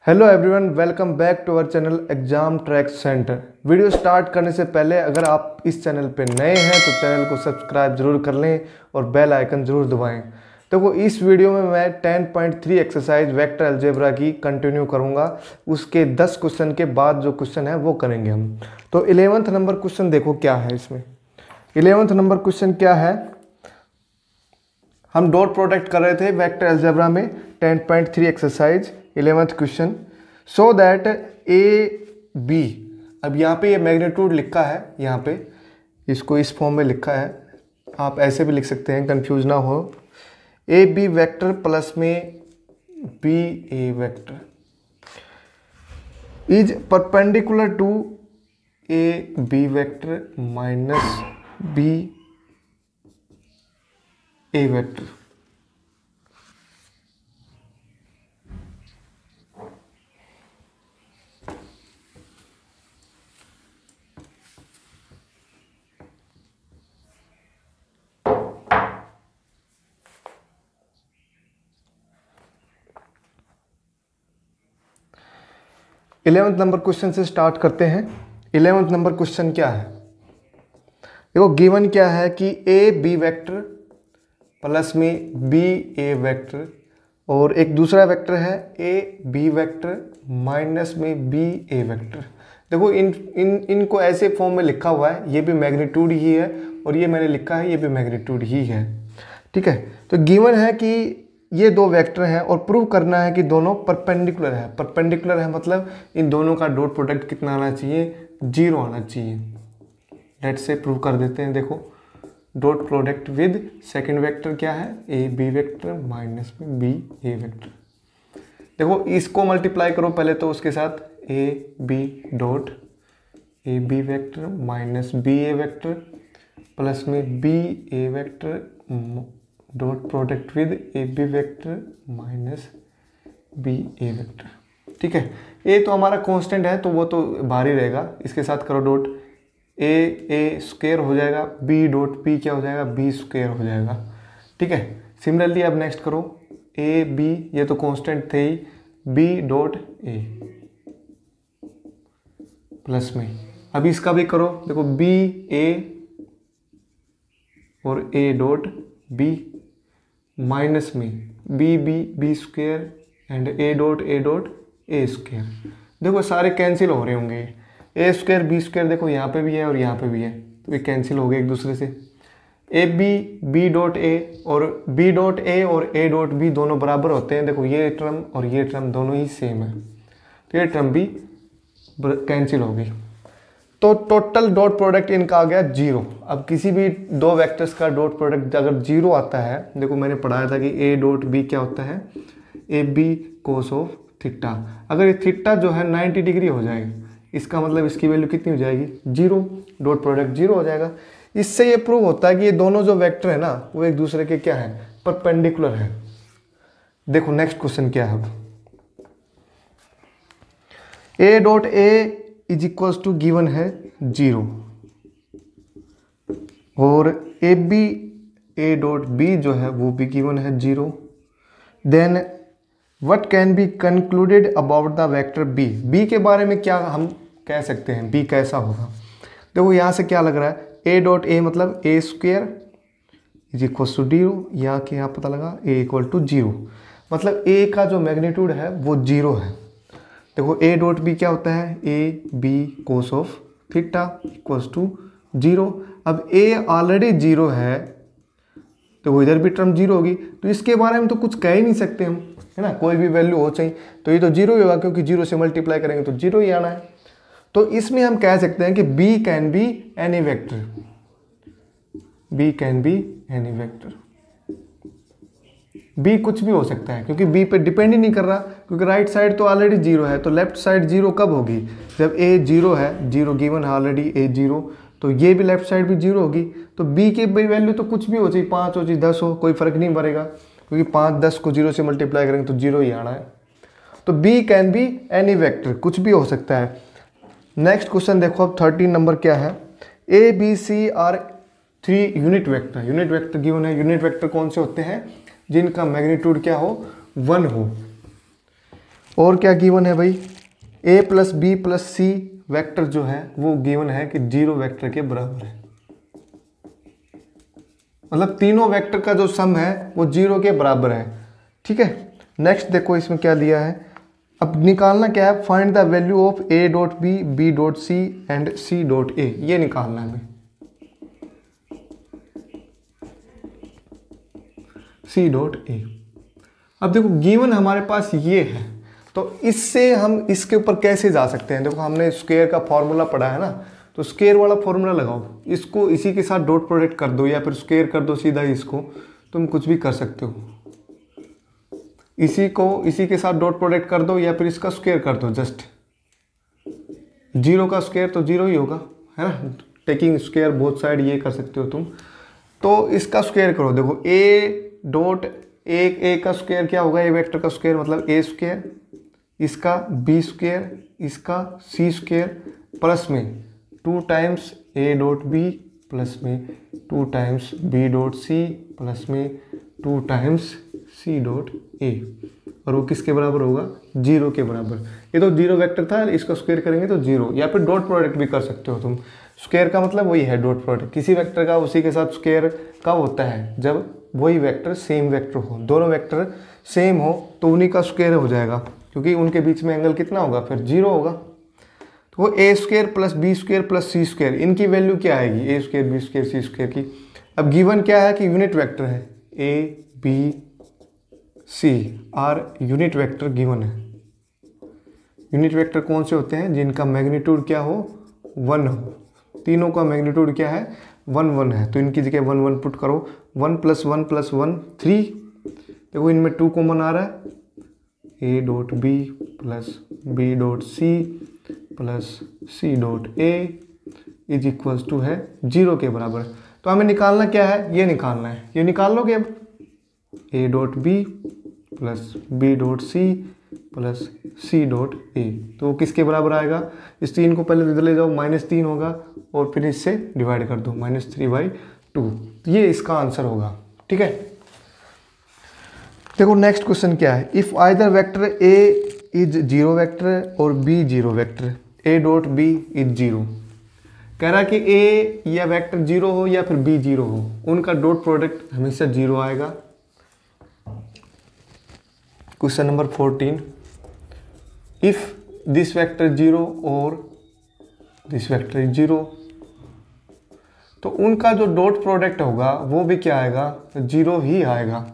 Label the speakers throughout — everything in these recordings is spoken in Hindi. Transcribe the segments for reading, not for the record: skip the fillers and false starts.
Speaker 1: Hello everyone, welcome back to our channel exam track centre. Video start करने से पहले अगर आप इस चैनल पे नए हैं तो चैनल को सब्सक्राइब जरूर कर लें और बेल आइकन जरूर दबाएं। देखो इस वीडियो में मैं 10.3 एक्सरसाइज वेक्टर अलजेब्रा की कंटिन्यू करूंगा। उसके 10 क्वेश्चन के बाद जो क्वेश्चन है वो करेंगे हम। तो 11th नंबर क्वेश्चन देखो क्या है इसमें। 11th नंबर क्वेश्चन क्या है, हम डॉट प्रोडक्ट कर रहे थे वेक्टर अलजेब्रा में 10.3 exercise 11th question. So that A B, अब यहाँ पे ये मैग्नीट्यूड लिखा है, यहाँ पे इसको इस फॉर्म में लिखा है, आप ऐसे भी लिख सकते हैं कंफ्यूज ना हो। ए बी वेक्टर प्लस में B A vector is perpendicular to A B vector minus B A vector. Eleventh number question से स्टार्ट करते हैं। 11th नंबर क्वेश्चन क्या है, देखो गिवन क्या है कि ए बी वेक्टर प्लस में बी ए वेक्टर और एक दूसरा वेक्टर है ए बी वेक्टर माइनस में बी ए वेक्टर। देखो इनको ऐसे फॉर्म में लिखा हुआ है, ये भी मैग्नीट्यूड ही है और ये मैंने लिखा है ये भी मैग्नीट्यूड ही है। ठीक है, तो गिवन है कि ये दो वेक्टर हैं और प्रूव करना है कि दोनों परपेंडिकुलर है। परपेंडिकुलर है मतलब इन दोनों का डॉट प्रोडक्ट कितना आना चाहिए, 0 आना चाहिए। लेट से प्रूव कर देते हैं। देखो dot product with second vector क्या है, ए बी वेक्टर माइनस में बी ए वेक्टर। देखो इसको मल्टीप्लाई करो पहले तो उसके साथ, A B dot A B vector minus B A vector plus में B A vector dot product with A B vector minus B A vector. ठीक है, ए तो हमारा कांस्टेंट है तो वो तो बाहर ही रहेगा, इसके साथ करो डॉट, ए स्क्वायर हो जाएगा, बी डॉट बी क्या हो जाएगा, बी स्क्वायर हो जाएगा। ठीक है, सिमिलरली अब नेक्स्ट करो ए बी, ये तो कांस्टेंट थे ही, बी डॉट ए प्लस में, अब इसका भी करो। देखो बी ए और ए डॉट बी माइनस में B B B square and A dot A square. देखो सारे कैंसिल हो रहे होंगे, ए स्क्वायर बी स्क्वायर देखो यहाँ पे भी है और यहाँ पे भी है, तो ये कैंसिल हो गए एक दूसरे से। A B B dot A और बी डॉट ए और ए डॉट बी दोनों बराबर होते हैं। देखो ये टर्म और ये टर्म दोनों ही सेम है, तो ये टर्म भी कैंसिल हो गई। तो टोटल डॉट प्रोडक्ट इनका आ गया 0। अब किसी भी दो वेक्टर्स का डॉट प्रोडक्ट अगर 0 आता है, देखो मैंने पढ़ाया था कि ए डॉट बी क्या होता है, A B cos of theta. अगर ये थीटा जो है 90 डिग्री हो जाएगा, इसका मतलब इसकी वैल्यू कितनी हो जाएगी, 0, डॉट प्रोडक्ट 0 हो जाएगा। इससे ये प्रूव होता है कि ये दोनों जो वेक्टर है ना वो एक दूसरे के क्या है, परपेंडिकुलर है। देखो नेक्स्ट क्वेश्चन क्या है, A dot A is equals to given है 0 और A B A dot B जो है वो भी गिवन है 0। Then what can be concluded about the vector B. B के बारे में क्या हम कह सकते हैं, बी कैसा होगा। देखो यहाँ से क्या लग रहा है, ए डॉट ए मतलब ए स्क्वेयर इज इक्वल्स टू 0, यहाँ के यहाँ पता लगा ए इक्वल टू 0, मतलब ए का जो मैग्नीट्यूड है वो 0 है। देखो ए डॉट बी क्या होता है, A B cos of theta equals to 0। अब ए ऑलरेडी 0 है तो वो इधर भी टर्म 0 होगी, तो इसके बारे में तो कुछ कह ही नहीं सकते हम, है ना, कोई भी वैल्यू हो चाहिए तो ये तो 0 ही होगा, क्योंकि 0 से मल्टीप्लाई करेंगे तो 0 ही आना है। तो इसमें हम कह सकते हैं कि b can be any vector, b can be any vector, b कुछ भी हो सकता है क्योंकि b पे डिपेंड ही नहीं कर रहा, क्योंकि राइट साइड तो ऑलरेडी 0 है, तो लेफ्ट साइड 0 कब होगी, जब a 0 है, 0 गिवन है ऑलरेडी a 0, तो ये भी लेफ्ट साइड भी 0 होगी। तो b की वैल्यू तो कुछ भी हो चाहिए, 5 हो चाहिए 10 हो, कोई फर्क नहीं पड़ेगा, क्योंकि 5 10 को 0 से मल्टीप्लाई करेंगे तो 0 ही आना है। तो b can be any vector, कुछ भी हो सकता है। नेक्स्ट क्वेश्चन देखो अब 13 नंबर क्या है, A B C are 3 unit vector. Unit vector given है, यूनिट वेक्टर कौन से होते हैं, जिनका मैग्नीट्यूड क्या हो, 1 हो। और क्या गिवन है भाई, a plus B plus C vector जो है वो गिवन है कि 0 वेक्टर के बराबर है। मतलब तीनों वेक्टर का जो सम है वो 0 के बराबर है। ठीक है, नेक्स्ट देखो इसमें क्या दिया है। अब निकालना क्या है, find the value of a dot B, B dot C and C dot A, ये निकालना है हमें। सी डॉट ए, अब देखो गिवन हमारे पास ये है, तो इससे हम इसके ऊपर कैसे जा सकते हैं। देखो हमने स्क्वायर का फॉर्मूला पढ़ा है ना, तो स्क्वायर वाला फॉर्मूला लगाओ, इसको इसी के साथ डॉट प्रोडक्ट कर दो या फिर स्क्वायर कर दो सीधा इसको, तुम कुछ भी कर सकते हो। इसी को इसी के साथ डॉट प्रोडक्ट कर दो या फिर इसका स्क्वायर कर दो जस्ट। 0 का स्क्वायर तो 0 ही होगा, है ना, टेकिंग स्क्वायर बोथ साइड, ये कर सकते हो तुम। तो इसका स्क्वायर करो, देखो a डॉट ए का स्क्वायर क्या होगा, ए वेक्टर का स्क्वायर मतलब a स्क्वायर, इसका b स्क्वायर, इसका c स्क्वायर, प्लस में 2 times a dot b, plus में 2 times b dot c, plus में 2 टाइम्स c डॉट a, और वो किसके बराबर होगा, 0 के बराबर। ये तो 0 वेक्टर था, इसका स्क्वायर करेंगे तो 0, या फिर डॉट प्रोडक्ट भी कर सकते हो तुम। स्क्वायर का मतलब वही है डॉट प्रोडक्ट, किसी वेक्टर का उसी के साथ स्क्वायर कब होता है, जब वही वेक्टर सेम वेक्टर हो, दोनों वेक्टर सेम हो तो उन्हीं का स्क्वायर हो जाएगा, क्योंकि उनके बीच में एंगल कितना होगा, फिर 0 होगा। तो वो A square plus B square plus C square, इनकी वैल्यू क्या आएगी, A square B square C square की। अब गिवन क्या है कि यूनिट वेक्टर है, A B C are unit vector given है। यूनिट वेक्टर कौन से होते हैं, जिनका मैग्नीट्यूड क्या हो, 1 हो। तीनों का मैग्नीट्यूड क्या है, 1 1 है, तो इनकी जगह 1 1 पुट करो। 1 + 1 + 1 3, देखो इनमें 2 कॉमन आ रहा है, a dot B plus B dot C plus C dot A is equals to है 0 के बराबर। तो हमें निकालना क्या है, ये निकालना है, ये निकाल लोगे अब, a dot B plus B dot C plus C dot A, तो वो किसके बराबर आएगा, इस 3 को पहले इधर ले जाओ, -3 होगा और फिर इससे डिवाइड कर दो, -3/2, तो ये इसका आंसर होगा। ठीक है, देखो नेक्स्ट क्वेश्चन क्या है, if either vector a is 0 vector और b 0 vector, a dot b is 0, कह रहा है कि a या वेक्टर 0 हो या फिर b 0 हो, उनका डॉट प्रोडक्ट हमेशा 0 आएगा। Question number 14, if this vector 0 और दिस वेक्टर इज 0, तो उनका जो डॉट प्रोडक्ट होगा वो भी क्या आएगा, 0 ही आएगा।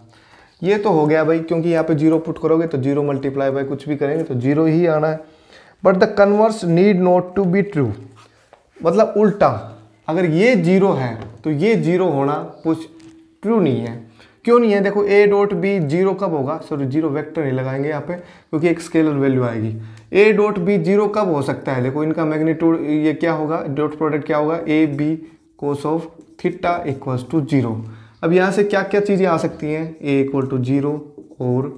Speaker 1: ये तो हो गया भाई, क्योंकि यहाँ पे 0 पुट करोगे तो 0 मल्टीप्लाई बाय कुछ भी करेंगे तो 0 ही आना है। But the converse need not to be true, मतलब उल्टा, अगर ये 0 है तो ये 0 होना कुछ ट्रू नहीं है। क्यों नहीं है, देखो a डॉट बी 0 कब होगा, सॉरी 0 वेक्टर नहीं लगाएंगे यहाँ पे क्योंकि एक स्केलर वैल्यू आएगी। a डॉट बी 0 कब हो सकता है, देखो इनका मैग्नीट्यूड ये क्या होगा, डॉट प्रोडक्ट क्या होगा, a b cos of theta equals to 0। अब यहाँ से क्या क्या चीज़ें आ सकती हैं, a इक्वल टू 0 और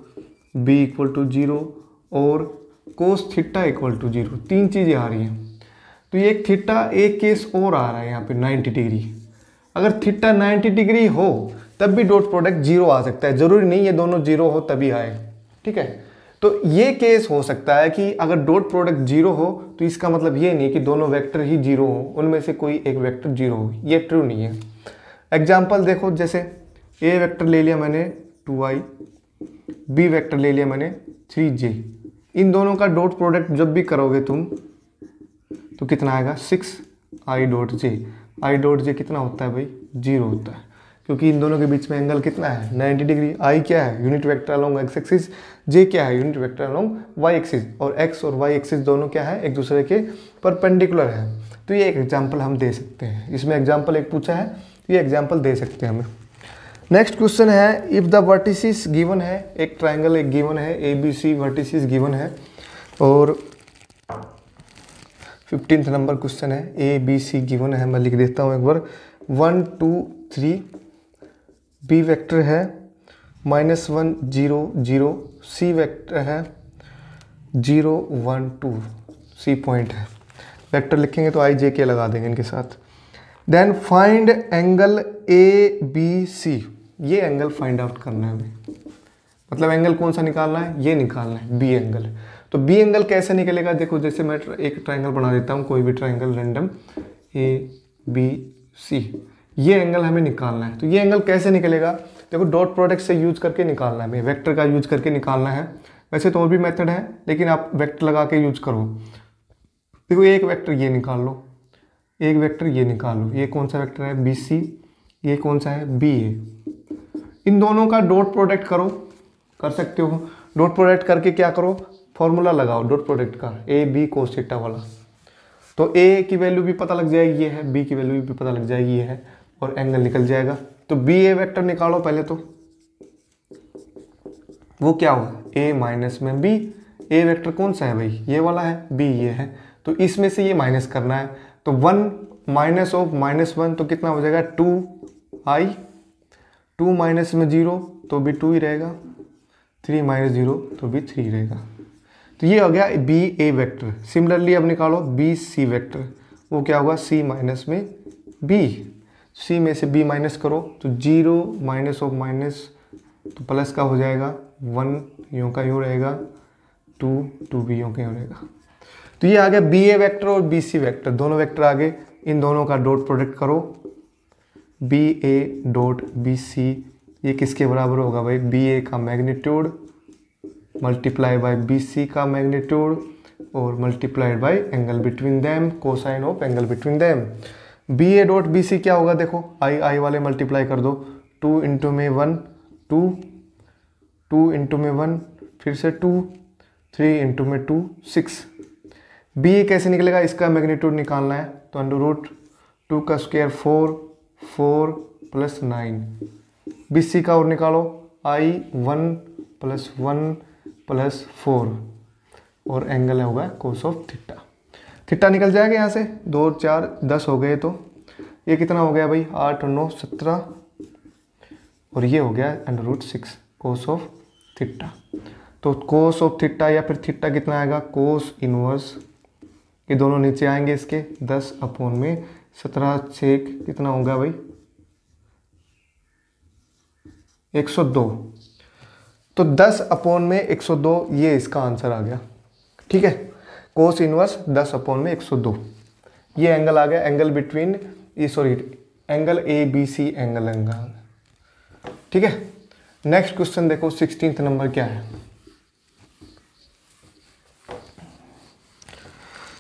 Speaker 1: b इक्वल टू 0 और कोस थीटा इक्वल टू 0, 3 चीज़ें आ रही हैं। तो ये एक थीटा एक केस और आ रहा है यहाँ पे 90 डिग्री, अगर थीटा 90 डिग्री हो तब भी डॉट प्रोडक्ट 0 आ सकता है, जरूरी नहीं ये दोनों 0 हो तभी आए। ठीक है, तो ये केस हो सकता है कि अगर डॉट प्रोडक्ट 0 हो तो इसका मतलब ये नहीं कि दोनों वेक्टर ही 0 हो, उनमें से कोई एक वेक्टर 0 हो, ये ट्रू नहीं है। एग्जाम्पल देखो, जैसे a वेक्टर ले लिया मैंने 2i, b वेक्टर ले लिया मैंने 3j, इन दोनों का डॉट प्रोडक्ट जब भी करोगे तुम तो कितना आएगा, 6i dot j। i dot j कितना होता है भाई, 0 होता है, क्योंकि इन दोनों के बीच में एंगल कितना है, 90 डिग्री। i क्या है, unit vector along x axis, j क्या है, unit vector along y axis, और x और y एक्सिस दोनों क्या है, एक दूसरे के परपेंडिकुलर है। तो ये एक एग्जांपल हम दे सकते हैं, इसमें एग्जांपल एक पूछा है, ये एग्जांपल दे सकते हैं हमें। नेक्स्ट क्वेश्चन है, इफ द वर्टिसेस गिवन है, एक ट्राइंगल एक गिवन है, ABC वर्टिसेस गिवन है, और 15th नंबर क्वेश्चन है, ABC गिवन है, मैं लिख देता हूँ एक बार, 1 2 3, B वेक्टर है -1 0 0, C वेक्टर है 0 1 2, C पॉइंट है। वेक्टर लिखेंगे तो i j k लगा देंगे इनके साथ। देन फाइंड एंगल ABC, ये एंगल फाइंड आउट करना है हमें, मतलब एंगल कौन सा निकालना है, ये निकालना है, B एंगल। तो बी एंगल कैसे निकलेगा, देखो जैसे मैं एक ट्राइंगल बना देता हूँ, कोई भी triangle random A B C, ये एंगल हमें निकालना है। तो ये एंगल कैसे निकलेगा, देखो डॉट प्रोडक्ट से यूज करके निकालना है, वेक्टर का यूज करके निकालना है। वैसे तो और भी मेथड है, लेकिन आप वेक्टर लगा के यूज करो। देखो एक वेक्टर ये निकाल लो, एक वेक्टर ये निकाल लो, ये कौन सा वेक्टर है बी सी, ये कौन सा है बी ए। इन दोनों का डॉट प्रोडक्ट करो, कर सकते हो। डॉट प्रोडक्ट करके क्या करो, फॉर्मूला लगाओ डॉट प्रोडक्ट का, ए बी कोस थीटा वाला। तो ए की वैल्यू भी पता लग जाएगी ये है, बी की वैल्यू भी पता लग जाएगी ये है, और एंगल निकल जाएगा। तो बी ए वेक्टर निकालो पहले, तो वो क्या होगा ए माइनस में बी। ए वेक्टर कौन सा है भाई, ये वाला है, बी ये है, तो इसमें से ये माइनस करना है। तो 1 माइनस ऑफ -1 तो कितना हो जाएगा 2i, 2 माइनस में 0 तो भी 2 ही रहेगा, 3 माइनस 0 तो भी 3 रहेगा। तो ये हो गया बी ए वेक्टर। सिमिलरली अब निकालो बी सी वेक्टर, वो क्या होगा सी माइनस में बी, सी में से बी माइनस करो तो 0 माइनस ऑफ माइनस तो प्लस का हो जाएगा, 1 यूँ का यूँ रहेगा, 2 भी यूँ का यूँ रहेगा। तो ये आ गया बी ए वेक्टर और बी सी वेक्टर, दोनों वेक्टर आ गए। इन दोनों का डॉट प्रोडक्ट करो, B A dot B C, ये किसके बराबर होगा भाई, बी ए का magnitude multiply by B C का मैग्नीट्यूड और multiplied by angle between them, cosine of angle between them. B A dot B C क्या होगा, देखो आई वाले मल्टीप्लाई कर दो, 2 इंटू में 1 2, 2 इंटू में 1 फिर से 2, 3 इंटू में 2 6। बी ए कैसे निकलेगा, इसका मैग्नीट्यूड निकालना है, तो √2 का स्क्वायर 4 प्लस 9। बी सी का और निकालो, आई 1 प्लस 1 प्लस 4 और एंगल होगा कोस ऑफ थीटा। थीटा निकल जाएगा यहाँ से, 2 और 4 10 हो गए, तो ये कितना हो गया भाई 8 और 9 17, और ये हो गया √6 कोस ऑफ थीटा। तो कोस ऑफ थीटा या फिर थीटा कितना आएगा, कोस इनवर्स, ये दोनों नीचे आएंगे इसके, 10 अपॉन में 17 छेक कितना होगा भाई 102। तो 10 अपॉन में 102, ये इसका आंसर आ गया। ठीक है, कोस इनवर्स 10 अपॉन में 102, ये एंगल आ गया, angle between angle A B C angle. ठीक है, नेक्स्ट क्वेश्चन देखो 16th नंबर क्या है।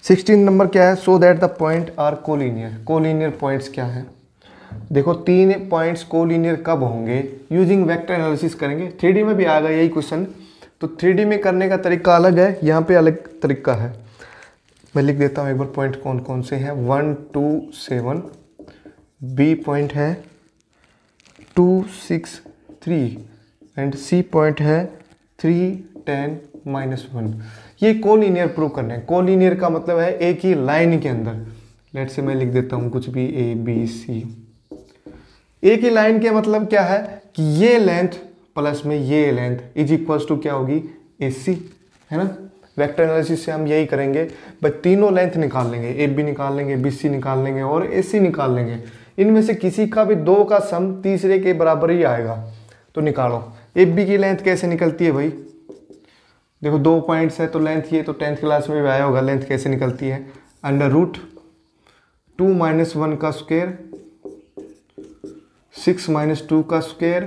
Speaker 1: 16 नंबर क्या है, so that the point are collinear. Collinear points क्या है, देखो 3 पॉइंट्स कोलिनियर कब होंगे, यूजिंग वेक्टर एनालिसिस करेंगे। 3D में भी आ गया यही क्वेश्चन, तो 3D में करने का तरीका अलग है, यहाँ पे अलग तरीका है। मैं लिख देता हूँ एक बार पॉइंट कौन कौन से हैं, 1 2 7, बी पॉइंट है 2 6 3 एंड सी पॉइंट है 3 10 -1। ये कोलिनियर प्रूव करना है। कोलिनियर का मतलब है एक ही लाइन के अंदर, लेट से मैं लिख देता हूँ कुछ भी ए बी सी। एक ही लाइन के मतलब क्या है कि ये लेंथ प्लस में ये लेंथ इज इक्वल्स टू क्या होगी ए सी, है ना। वेक्टर एनालिसिस से हम यही करेंगे, बस तीनों लेंथ निकाल लेंगे, ए बी निकाल लेंगे, बी सी निकाल लेंगे और ए सी निकाल लेंगे। इनमें से किसी का भी 2 का सम तीसरे के बराबर ही आएगा, तो निकालो। ए बी की लेंथ कैसे निकलती है भाई, देखो 2 पॉइंट्स है तो लेंथ ये तो 10th क्लास में भी आया होगा, लेंथ कैसे निकलती है, √2 - 1 का स्क्वायर, 6 - 2 का स्क्वायर,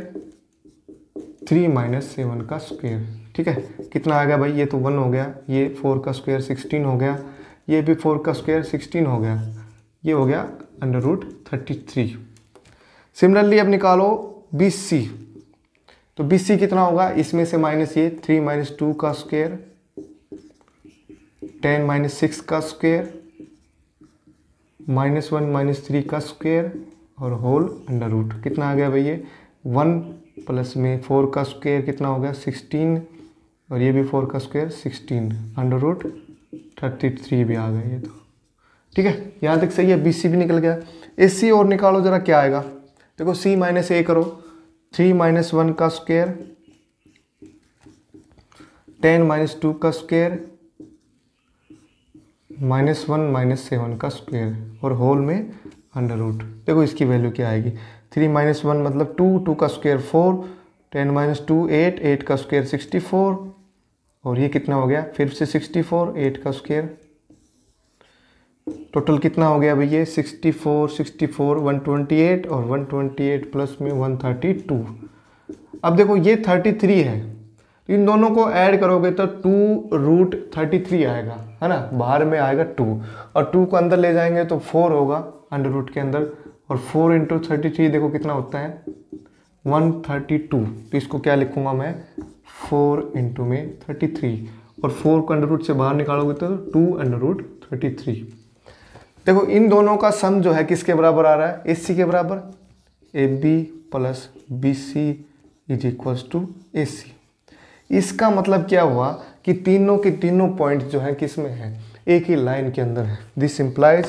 Speaker 1: 3 - 7 का स्क्वायर। ठीक है, कितना आ गया भाई, ये तो 1 हो गया, ये 4 का स्क्वायर 16 हो गया, ये भी 4 का स्क्वायर 16 हो गया, ये हो गया √33। सिमिलरली अब निकालो बी सी, तो बी सी कितना होगा, इसमें से माइनस ये 3 - 2 का स्क्वायर, 10 - 6 का स्क्वायर, -1 - 3 का स्क्वायर और होल √, कितना आ गया भाई ये 1 प्लस में 4 का स्क्वायर कितना हो गया 16, और ये भी 4 का स्क्वायर 16, √33 भी आ गया ये तो। ठीक है, यहाँ तक सही है, बी सी भी निकल गया। ए सी और निकालो जरा क्या आएगा, देखो सी - ए करो, 3 - 1 का स्क्वायर, 10 - 2 का स्क्वायर, -1 - 7 का स्क्वायर और होल में √। देखो इसकी वैल्यू क्या आएगी, 3 - 1 मतलब 2 का स्क्वायर 4, 10 - 2 8 का स्क्वायर 64 और ये कितना हो गया फिर से 64, 8 का स्क्वायर। टोटल कितना हो गया भैया 64, 64, 128 और 128 प्लस में 132। अब देखो ये 33 है, तो इन दोनों को ऐड करोगे तो 2√33 आएगा, है ना, बाहर में आएगा 2 और 2 को अंदर ले जाएंगे तो 4 होगा अंडर रूट के अंदर, और 4 × 33 देखो कितना होता है 132। तो इसको क्या लिखूंगा मैं 4 × में 33, और 4 को अंडर रूट से बाहर निकालोगे तो 2√33। देखो इन दोनों का सम जो है किसके बराबर आ रहा है, AC के बराबर, AB प्लस BC is equals to AC। इसका मतलब क्या हुआ कि तीनों के तीनों पॉइंट जो है किस में है, एक ही लाइन के अंदर है। This implies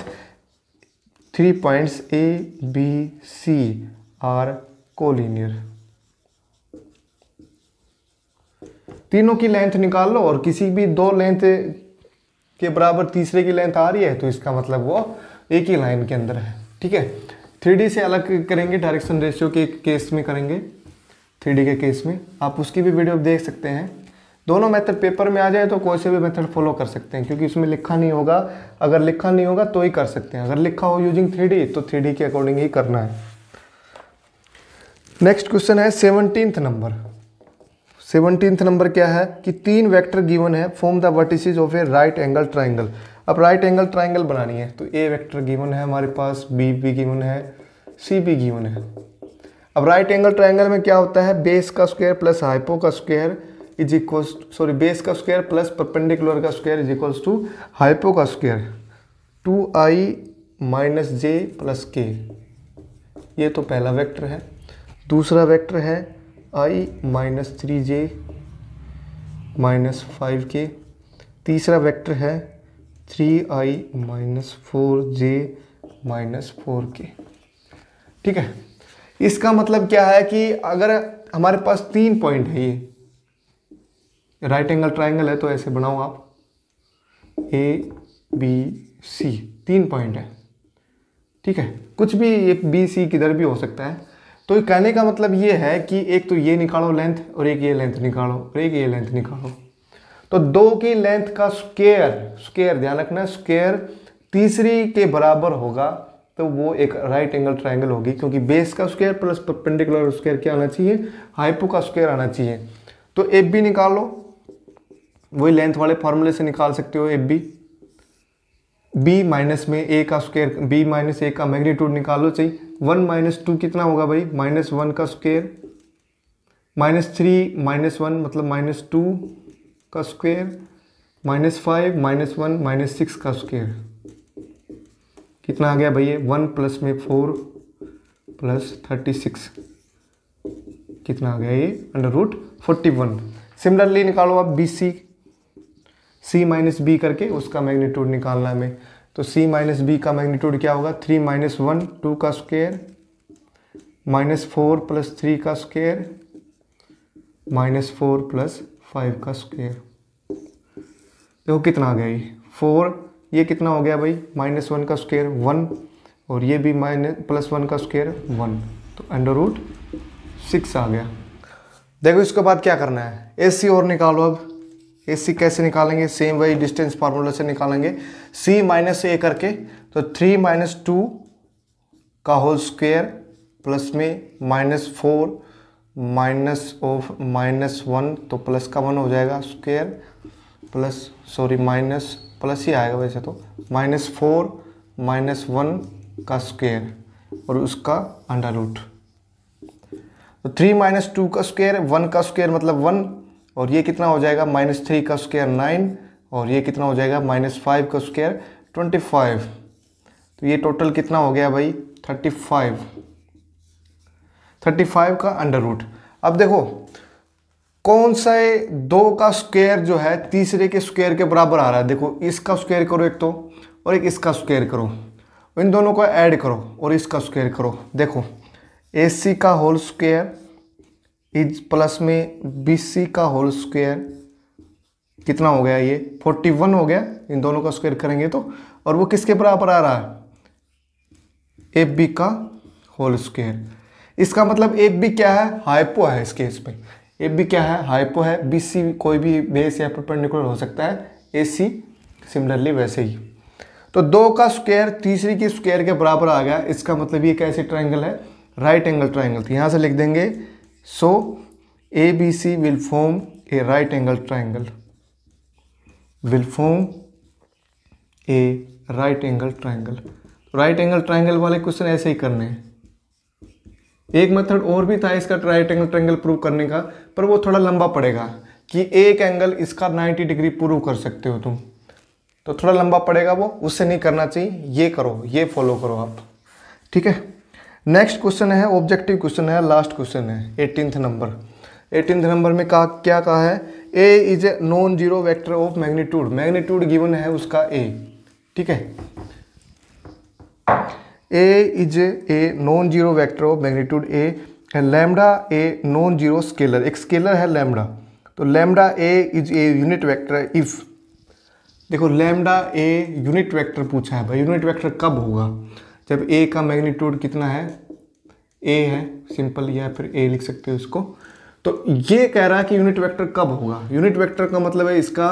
Speaker 1: 3 points ABC are collinear. तीनों की लेंथ निकाल लो और किसी भी दो लेंथ के बराबर तीसरे की लेंथ आ रही है तो इसका मतलब वो एक ही लाइन के अंदर है। ठीक है, 3D से अलग करेंगे, डायरेक्शन रेशियो के केस में करेंगे, 3D के केस में आप उसकी भी वीडियो देख सकते हैं। दोनों मेथड पेपर में आ जाए तो कोई से भी मेथड फॉलो कर सकते हैं, क्योंकि उसमें लिखा नहीं होगा, अगर लिखा नहीं होगा तो ही कर सकते हैं, अगर लिखा हो यूजिंग 3D तो 3D के अकॉर्डिंग ही करना है। नेक्स्ट क्वेश्चन है 17th नंबर। 17th नंबर क्या है कि 3 वेक्टर गिवन है, form the vertices of A right angle triangle. अब राइट एंगल ट्राइंगल बनानी है तो A वेक्टर गिवन है हमारे पास, B भी गिवन है, C भी गिवन है। अब राइट एंगल ट्राइंगल में क्या होता है, बेस का स्क्वायर प्लस हाइपो का square is equals, sorry base का स्क्वायर प्लस परपेंडिकुलर का square is equals to hypo का स्क्वायर 2i - j + k। ये तो पहला वेक्टर है। दूसरा वेक्टर है i - 3j - 5k। तीसरा वेक्टर है 3i - 4j - 4k। ठीक है, इसका मतलब क्या है कि अगर हमारे पास 3 पॉइंट है, ये राइट एंगल ट्राइंगल है तो ऐसे बनाओ आप, A B C 3 पॉइंट है। ठीक है, कुछ भी एक B C किधर भी हो सकता है। तो कहने का मतलब ये है कि एक तो ये निकालो लेंथ और एक ये लेंथ निकालो और एक ये लेंथ निकालो, तो 2 की लेंथ का स्क्वायर ध्यान रखना, स्क्वायर तीसरी के बराबर होगा तो वो एक राइट एंगल ट्राइंगल होगी, क्योंकि बेस का स्क्वायर प्लस परपेंडिकुलर स्क्वायर क्या आना चाहिए, हाइपो का स्क्वायर आना चाहिए। तो AB निकालो, वही लेंथ वाले फॉर्मूले से निकाल सकते हो AB। B माइनस में A का स्क्वायर, B - A का मैग्नीट्यूड निकालो, चाहिए 1 - 2 कितना होगा भाई, -1 का स्क्वायर, -3 - 1 मतलब -2 का स्क्वायर, -5 - 1 -6 का स्क्वायर, कितना आ गया भैया 1 प्लस में 4 प्लस 36, कितना आ गया ये √41। सिमिलरली निकालो आप BC, C - B करके उसका मैग्नीट्यूड निकालना है हमें, तो C - B का मैग्नीट्यूड क्या होगा 3 - 1 2 का स्क्वायर, -4 + 3 का स्क्वायर, -4 + 5 का स्क्वायर। देखो कितना आ गया ये 4, ये कितना हो गया भाई -1 का स्क्वायर 1, और ये भी +1 का स्क्वायर 1, तो √6 आ गया। देखो इसके बाद क्या करना है, AC और निकालो। अब AC कैसे निकालेंगे, सेम वही डिस्टेंस फार्मूला से निकालेंगे, C - A करके, तो 3 - 2 का होल स्क्वायर प्लस में -4 -1 तो प्लस का 1 हो जाएगा square, plus sorry minus plus ही आएगा वैसे तो, -4 -1 का स्क्वायर और उसका अंडर रूट, तो 3 - 2 का स्क्वायर, 1 का स्क्वायर मतलब 1, और ये कितना हो जाएगा -3 का स्क्वायर 9, और ये कितना हो जाएगा -5 का स्क्वायर 25, तो ये टोटल कितना हो गया भाई 35 का अंडर रूट। अब देखो कौन सा 2 का स्क्वायर जो है तीसरे के स्क्वायर के बराबर आ रहा है, देखो इसका स्क्वायर करो एक तो, और एक इसका स्क्वायर करो, इन दोनों को ऐड करो और इसका स्क्वायर करो। देखो AC का होल स्क्वायर इज प्लस में BC का होल स्क्वायर कितना हो गया, ये 41 हो गया, इन दोनों का स्क्वायर करेंगे तो, और वो किसके बराबर आ रहा है AB का होल स्क्वायर। इसका मतलब AB क्या है, हाइपो है इस केस में, ए बी क्या है, हाइपो है, बी सी कोई भी बेस या परपेंडिकुलर हो सकता है, ए सी सिमिलरली वैसे ही। तो 2 का स्क्वायर तीसरी की स्क्वायर के बराबर आ गया, इसका मतलब ये कैसे ट्राइंगल है, राइट एंगल ट्राइंगल। तो यहाँ से लिख देंगे so A B C will form a right angle triangle, will form a right angle triangle. Right angle triangle वाले क्वेश्चन ऐसे ही करने हैं। एक मेथड और भी था इसका राइट एंगल ट्राइंगल प्रूव करने का, पर वो थोड़ा लंबा पड़ेगा कि एक एंगल इसका 90 डिग्री प्रूव कर सकते हो तुम, तो थोड़ा लंबा पड़ेगा वो, उससे नहीं करना चाहिए। ये करो, ये फॉलो करो आप, ठीक है। नेक्स्ट क्वेश्चन है, ऑब्जेक्टिव क्वेश्चन है, लास्ट क्वेश्चन है 18th नंबर। 18th नंबर में क्या कहा है, A is a non zero vector of magnitude. Magnitude given है उसका ए, ठीक है। A is a non zero vector of magnitude a, lambda A non zero scalar, एक स्केलर है लैम्डा। तो lambda A is a unit vector if, देखो लैम्डा ए यूनिट वेक्टर पूछा है भाई, यूनिट वेक्टर कब होगा, जब ए का मैग्नीट्यूड कितना है, ए है सिंपल, या फिर ए लिख सकते हो इसको। तो ये कह रहा है कि यूनिट वेक्टर कब होगा। यूनिट वेक्टर का मतलब है इसका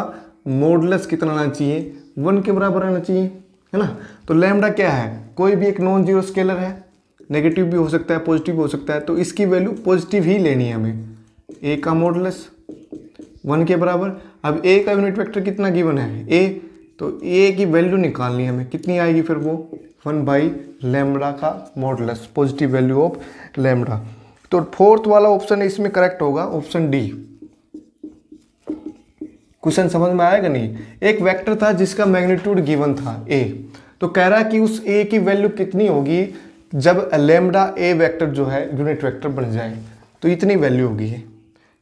Speaker 1: मॉडुलस कितना आना चाहिए, 1 के बराबर आना चाहिए, है ना। तो लैम्डा क्या है, कोई भी एक नॉन जीरो स्केलर है, नेगेटिव भी हो सकता है पॉजिटिव भी हो सकता है, तो इसकी वैल्यू पॉजिटिव ही लेनी है हमें। ए का मॉडुलस 1 के बराबर। अब ए का यूनिट वेक्टर कितना गिवन है, ए, तो ए की वैल्यू निकालनी है हमें, कितनी आएगी फिर वो 1 लैम्डा का modulus, positive value of lambda. तो 4th वाला ऑप्शन इसमें करेक्ट होगा, ऑप्शन डी। क्वेश्चन समझ में आएगा नहीं। एक वेक्टर था जिसका मैग्नीट्यूड गिवन था ए, तो कह रहा है कि उस ए की वैल्यू कितनी होगी जब लैम्डा ए वेक्टर जो है यूनिट वेक्टर बन जाए, तो इतनी वैल्यू होगी।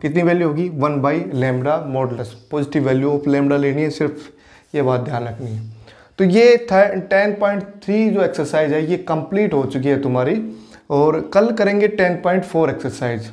Speaker 1: कितनी वैल्यू होगी, 1 lambda modulus, positive value of lambda लेनी है, सिर्फ ये बात ध्यान रखनी है। तो ये 10.3 जो एक्सरसाइज है ये कंप्लीट हो चुकी है तुम्हारी, और कल करेंगे 10.4 एक्सरसाइज।